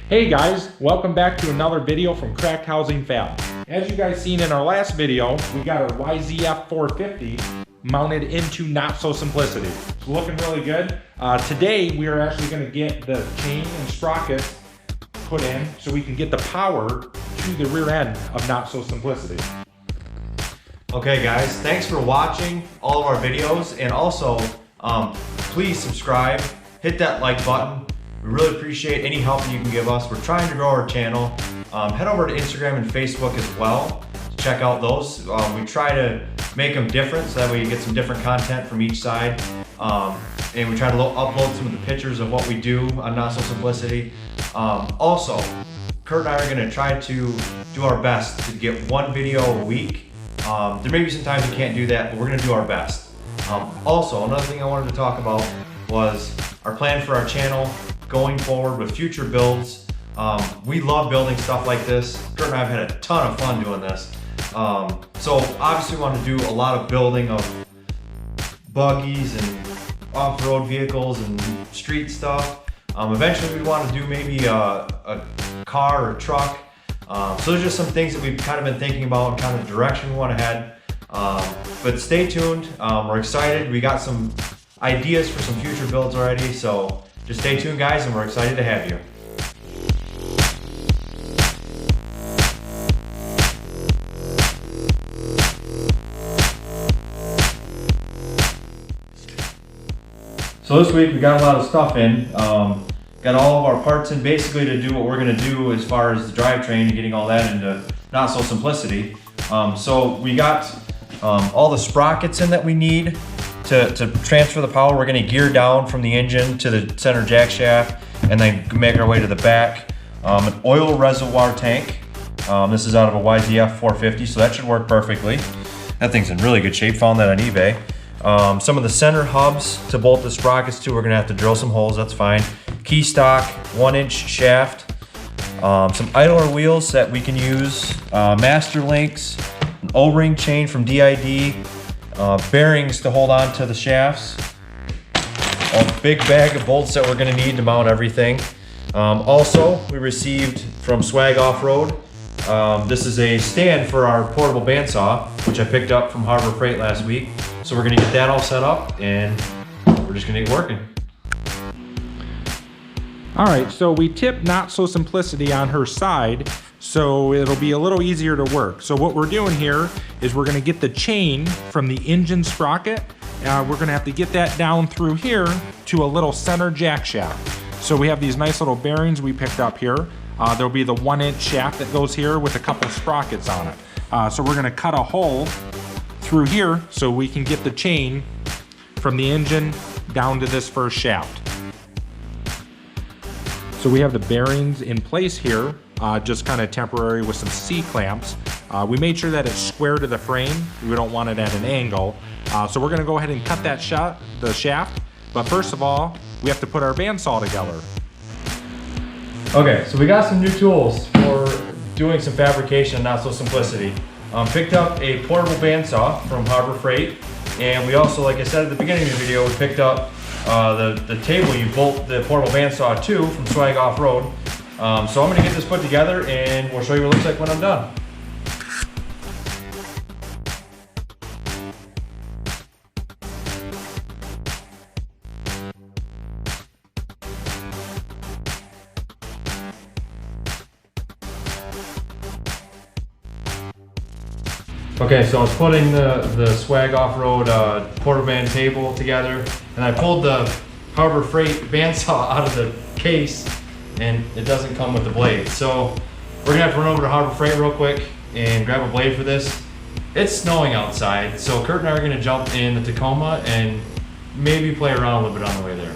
Hey guys, welcome back to another video from Cracked Housing Fab. As you guys seen in our last video, we got our YZF450 mounted into Not So Simplicity. It's looking really good. Today we are actually going to get the chain and sprockets put in so we can get the power to the rear end of Not So Simplicity. Okay guys, thanks for watching all of our videos, and also please subscribe, hit that like button. We really appreciate any help you can give us. We're trying to grow our channel. Head over to Instagram and Facebook as well to check out those. We try to make them different so that way you get some different content from each side. And we try to upload some of the pictures of what we do on Not So Simplicity. Also, Kurt and I are gonna try to do our best to get one video a week. There may be some times we can't do that, but we're gonna do our best. Also, another thing I wanted to talk about was our plan for our channel going forward with future builds. We love building stuff like this. Kurt and I have had a ton of fun doing this. So obviously we want to do a lot of building of buggies and off-road vehicles and street stuff. Eventually we want to do maybe a car or a truck. So there's just some things that we've kind of been thinking about and kind of the direction we want to head. But stay tuned. We're excited. We got some ideas for some future builds already. So just stay tuned guys, and we're excited to have you. So this week we got a lot of stuff in. Got all of our parts in basically to do what we're gonna do as far as the drivetrain and getting all that into Not So Simplicity. So we got all the sprockets in that we need to transfer the power. We're gonna gear down from the engine to the center jack shaft and then make our way to the back. An oil reservoir tank. This is out of a YZF450, so that should work perfectly. That thing's in really good shape, found that on eBay. Some of the center hubs to bolt the sprockets to, we're gonna have to drill some holes, that's fine. Key stock, 1-inch shaft. Some idler wheels that we can use. Master links, an O-ring chain from DID. Bearings to hold on to the shafts, a big bag of bolts that we're going to need to mount everything. Also, we received from Swag Off-Road, this is a stand for our portable bandsaw, which I picked up from Harbor Freight last week. So we're going to get that all set up and we're just going to get working. All right, so we tipped Not So Simplicity on her side, so it'll be a little easier to work. So what we're doing here is we're gonna get the chain from the engine sprocket. We're gonna have to get that down through here to a little center jack shaft. So we have these nice little bearings we picked up here. There'll be the 1-inch shaft that goes here with a couple sprockets on it. So we're gonna cut a hole through here so we can get the chain from the engine down to this first shaft. So we have the bearings in place here, just kind of temporary with some C-clamps. We made sure that it's square to the frame. We don't want it at an angle. So we're gonna go ahead and cut that the shaft. But first of all, we have to put our bandsaw together. Okay, so we got some new tools for doing some fabrication, Not So Simplicity. Picked up a portable bandsaw from Harbor Freight. And we also, like I said at the beginning of the video, we picked up the table you bolt the portable bandsaw to from Swag Off-Road. So I'm gonna get this put together and we'll show you what it looks like when I'm done. Okay, so I was putting the Swag Off-Road portable band table together, and I pulled the Harbor Freight bandsaw out of the case, and it doesn't come with the blade. So we're gonna have to run over to Harbor Freight real quick and grab a blade for this. It's snowing outside, so Kurt and I are gonna jump in the Tacoma and maybe play around a little bit on the way there.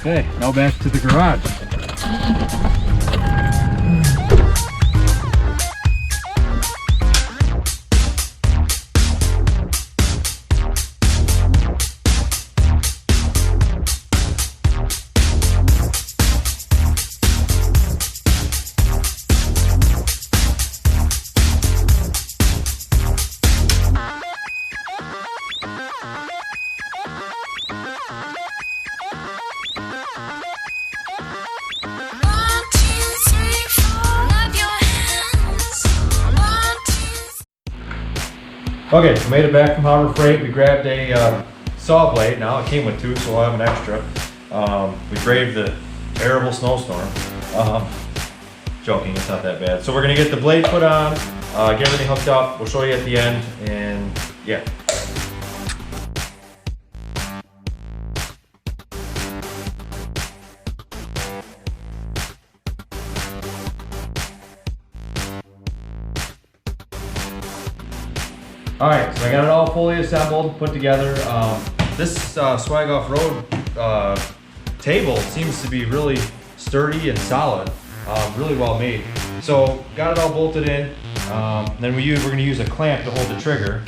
Okay, now back to the garage. Okay, so made it back from Harbor Freight. We grabbed a saw blade. Now it came with two, so we'll have an extra. We braved the terrible snowstorm. Joking, it's not that bad. So we're gonna get the blade put on, get everything hooked up. We'll show you at the end, and yeah. All right, so I got it all fully assembled, put together. This Swag Off Road table seems to be really sturdy and solid, really well made. So got it all bolted in. Then we're gonna use a clamp to hold the trigger.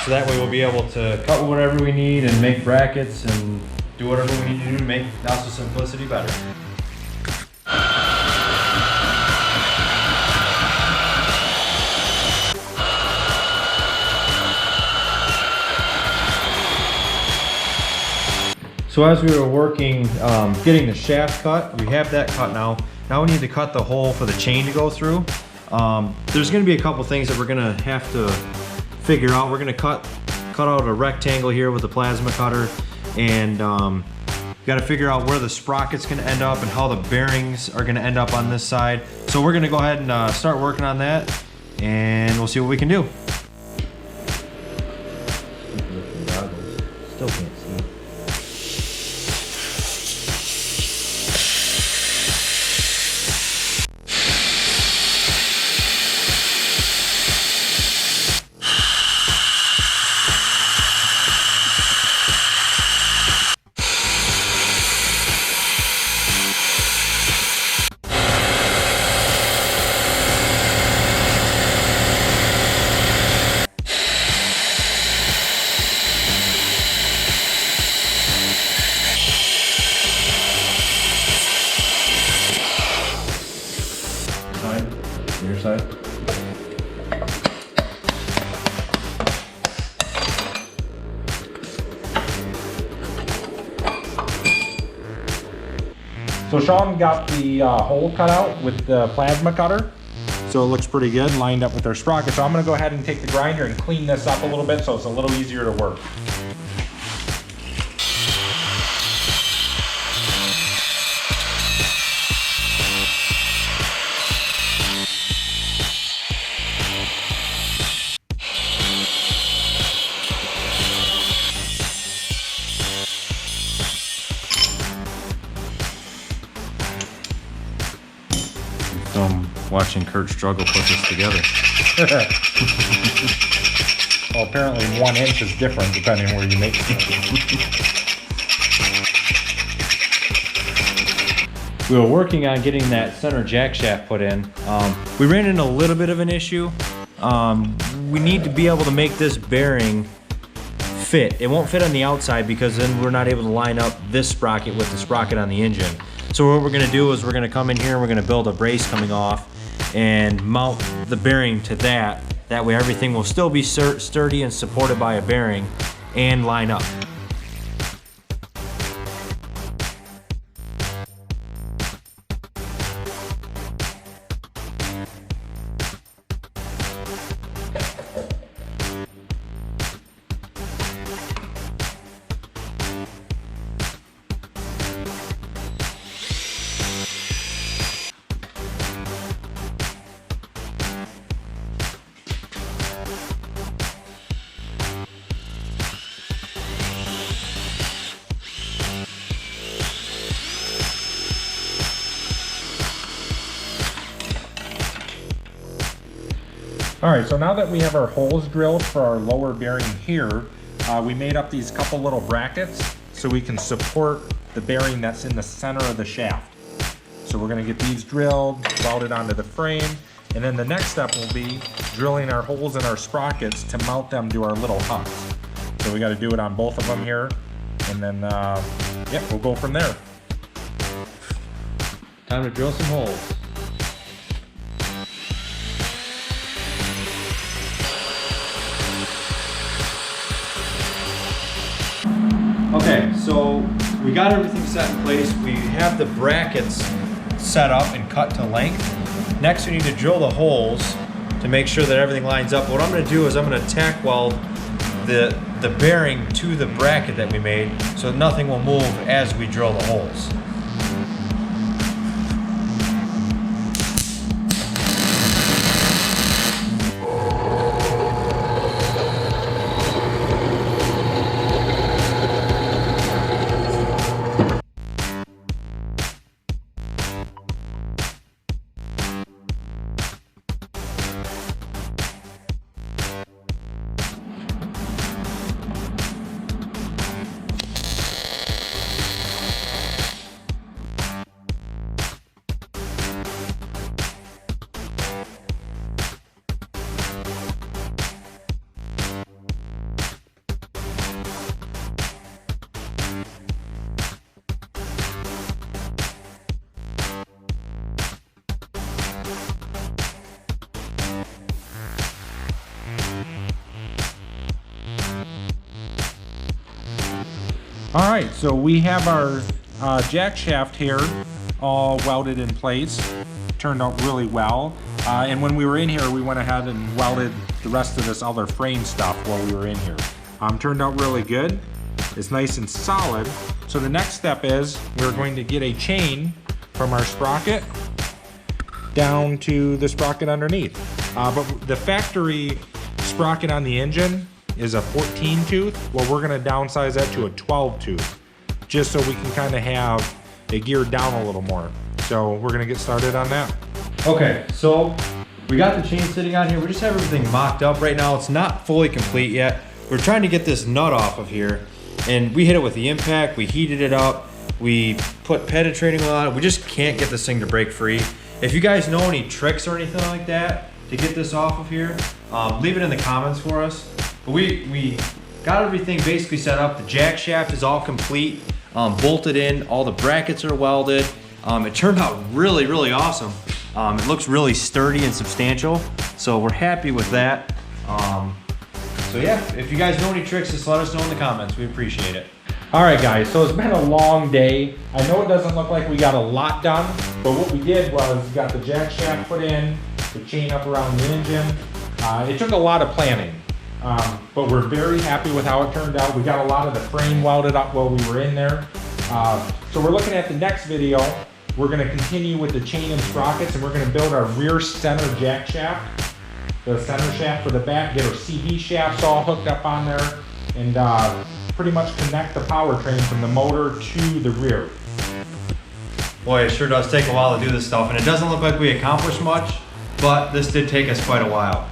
So that way we'll be able to cut whatever we need and make brackets and do whatever we need to do to make Not So Simplicity better. So as we were working, getting the shaft cut, we have that cut now. Now we need to cut the hole for the chain to go through. There's gonna be a couple things that we're gonna have to figure out. We're gonna cut out a rectangle here with the plasma cutter, and gotta figure out where the sprocket's gonna end up and how the bearings are gonna end up on this side. So we're gonna go ahead and start working on that, and we'll see what we can do. Still can't see. Your side. So Sean got the hole cut out with the plasma cutter. So it looks pretty good, lined up with our sprocket. So I'm gonna go ahead and take the grinder and clean this up a little bit so it's a little easier to work. Watching Kurt struggle put this together. Well, apparently 1 inch is different depending where you make it. We were working on getting that center jack shaft put in. We ran into a little bit of an issue. We need to be able to make this bearing fit. It won't fit on the outside because then we're not able to line up this sprocket with the sprocket on the engine. So what we're gonna do is we're gonna come in here and we're gonna build a brace coming off and mount the bearing to that. That way everything will still be sturdy and supported by a bearing and line up. All right, so now that we have our holes drilled for our lower bearing here, we made up these couple little brackets. so we can support the bearing that's in the center of the shaft. So we're gonna get these drilled, welded onto the frame, and then the next step will be drilling our holes in our sprockets to mount them to our little hubs. So we gotta do it on both of them here, and then, yeah, we'll go from there. Time to drill some holes. Okay, so we got everything set in place. We have the brackets set up and cut to length. Next, we need to drill the holes to make sure that everything lines up. What I'm gonna do is I'm gonna tack weld the bearing to the bracket that we made so that nothing will move as we drill the holes. All right, so we have our jack shaft here all welded in place. Turned out really well. And when we were in here, we went ahead and welded the rest of this other frame stuff while we were in here. Turned out really good. It's nice and solid. So the next step is we're going to get a chain from our sprocket down to the sprocket underneath. But the factory sprocket on the engine is a 14 tooth. Well, we're gonna downsize that to a 12 tooth, just so we can kind of have it geared down a little more. So we're gonna get started on that. Okay, so we got the chain sitting on here. We just have everything mocked up right now. It's not fully complete yet. We're trying to get this nut off of here, and we hit it with the impact. We heated it up. We put penetrating oil on it. We just can't get this thing to break free. If you guys know any tricks or anything like that to get this off of here, leave it in the comments for us. But we got everything basically set up. The jack shaft is all complete, bolted in. All the brackets are welded. It turned out really, really awesome. It looks really sturdy and substantial, so we're happy with that. So yeah, if you guys know any tricks, just let us know in the comments. We appreciate it. All right, guys, so it's been a long day. I know it doesn't look like we got a lot done, but what we did was got the jack shaft put in, the chain up around the engine. It took a lot of planning. But we're very happy with how it turned out. We got a lot of the frame welded up while we were in there. So we're looking at the next video. We're gonna continue with the chain and sprockets, and we're gonna build our rear center jack shaft, the center shaft for the back, get our CV shafts all hooked up on there, and pretty much connect the powertrain from the motor to the rear. Boy, it sure does take a while to do this stuff, and it doesn't look like we accomplished much, but this did take us quite a while.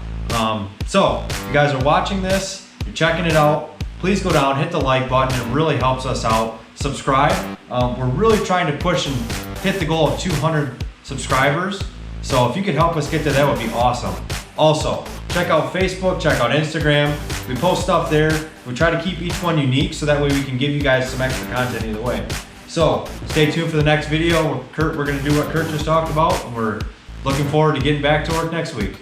So, if you guys are watching this, you're checking it out, please go down, hit the like button. It really helps us out. Subscribe. We're really trying to push and hit the goal of 200 subscribers. So if you could help us get to that, would be awesome. Also, check out Facebook, check out Instagram. We post stuff there. We try to keep each one unique so that way we can give you guys some extra content either way. So stay tuned for the next video. We're gonna do what Kurt just talked about, and we're looking forward to getting back to work next week.